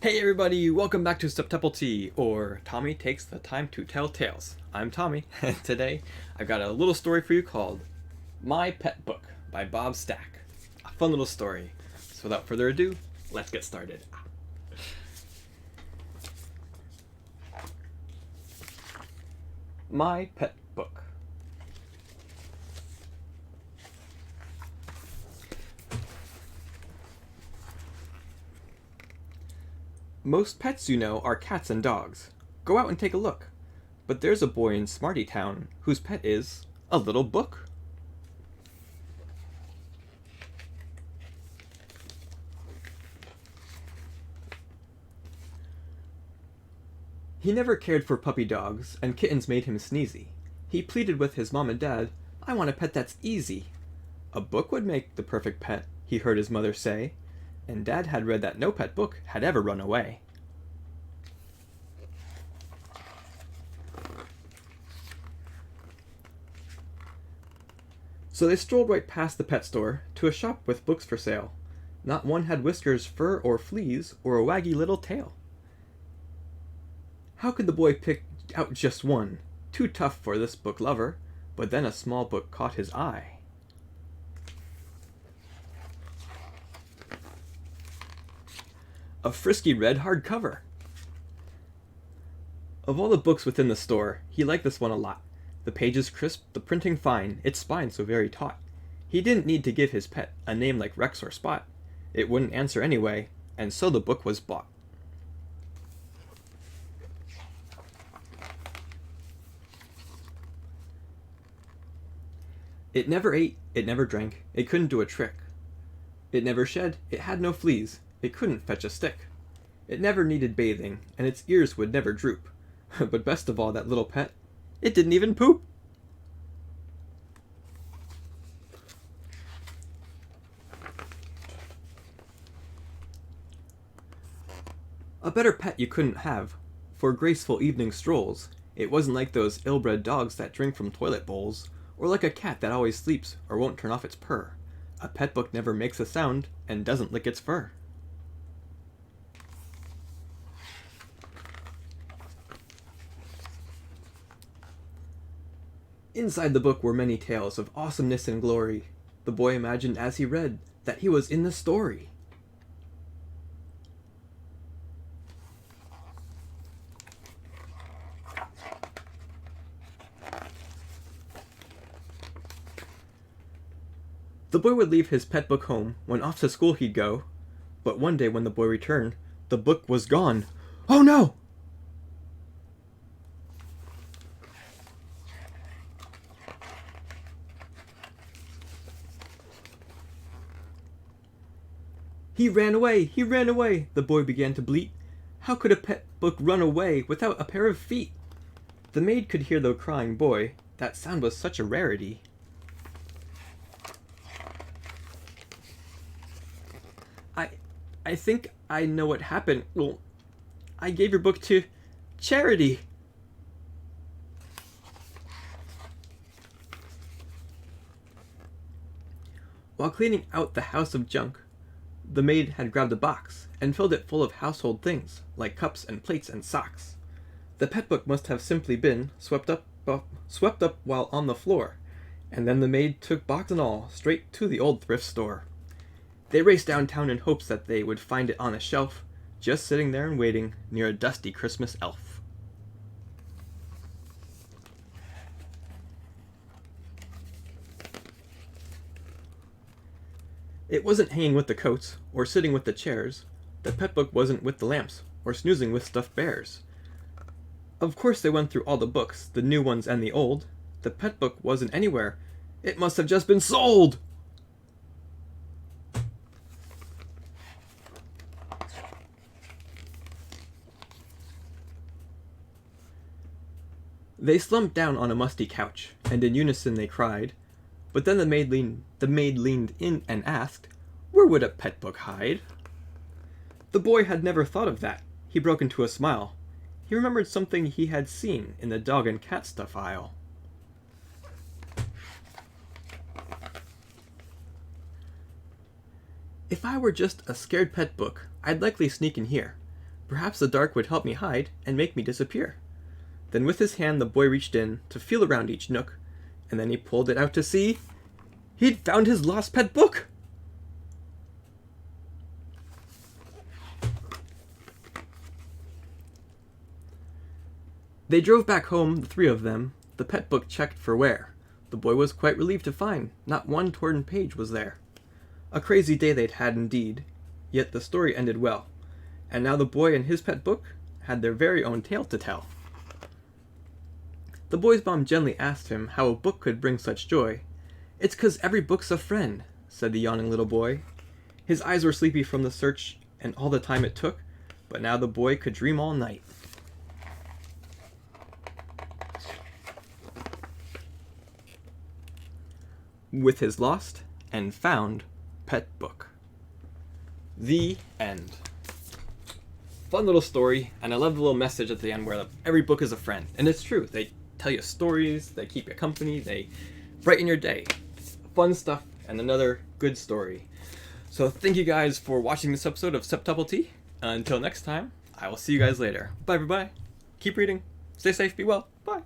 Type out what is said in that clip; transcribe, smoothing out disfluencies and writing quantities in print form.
Hey everybody, welcome back to Septuple, or Tommy Takes the Time to Tell Tales. I'm Tommy, and today I've got a little story for you called My Pet Book by Bob Staake. A fun little story. So without further ado, let's get started. My Pet Book. Most pets you know are cats and dogs. Go out and take a look. But there's a boy in Smarty Town whose pet is a little book. He never cared for puppy dogs, and kittens made him sneezy. He pleaded with his mom and dad, "I want a pet that's easy." "A book would make the perfect pet," he heard his mother say, and Dad had read that no pet book had ever run away. So they strolled right past the pet store to a shop with books for sale. Not one had whiskers, fur, or fleas, or a waggy little tail. How could the boy pick out just one? Too tough for this book lover. But then a small book caught his eye. A frisky red hardcover. Of all the books within the store, he liked this one a lot. The pages crisp, the printing fine, its spine so very taut. He didn't need to give his pet a name like Rex or Spot. It wouldn't answer anyway, and so the book was bought. It never ate, it never drank, it couldn't do a trick. It never shed, it had no fleas, it couldn't fetch a stick. It never needed bathing, and its ears would never droop. But best of all, that little pet, it didn't even poop. A better pet you couldn't have, for graceful evening strolls. It wasn't like those ill-bred dogs that drink from toilet bowls, or like a cat that always sleeps or won't turn off its purr. A pet book never makes a sound and doesn't lick its fur. Inside the book were many tales of awesomeness and glory. The boy imagined as he read that he was in the story. The boy would leave his pet book home when off to school he'd go. But one day when the boy returned, the book was gone. Oh no! He ran away! He ran away! The boy began to bleat. How could a pet book run away without a pair of feet? The maid could hear the crying boy. That sound was such a rarity. I think I know what happened. Well, I gave your book to charity. While cleaning out the house of junk, the maid had grabbed a box and filled it full of household things, like cups and plates and socks. The pet book must have simply been swept up while on the floor, and then the maid took box and all straight to the old thrift store. They raced downtown in hopes that they would find it on a shelf, just sitting there and waiting near a dusty Christmas elf. It wasn't hanging with the coats, or sitting with the chairs. The pet book wasn't with the lamps, or snoozing with stuffed bears. Of course they went through all the books, the new ones and the old. The pet book wasn't anywhere. It must have just been sold! They slumped down on a musty couch, and in unison they cried. But then the maid leaned in and asked, "Where would a pet book hide?" The boy had never thought of that. He broke into a smile. He remembered something he had seen in the dog and cat stuff aisle. If I were just a scared pet book, I'd likely sneak in here. Perhaps the dark would help me hide and make me disappear. Then with his hand the boy reached in to feel around each nook, and then he pulled it out to see he'd found his lost pet book! They drove back home, the three of them, the pet book checked for wear. The boy was quite relieved to find not one torn page was there. A crazy day they'd had indeed, yet the story ended well, and now the boy and his pet book had their very own tale to tell. The boy's mom gently asked him how a book could bring such joy. "It's 'cause every book's a friend," said the yawning little boy. His eyes were sleepy from the search and all the time it took, but now the boy could dream all night. With his lost and found pet book. The end. Fun little story, and I love the little message at the end where every book is a friend. And it's true. They tell you stories, they keep you company, they brighten your day. It's fun stuff, and another good story. So thank you guys for watching this episode of Septuple. Until next time, I will see you guys later. Bye everybody. Keep reading. Stay safe, be well. Bye.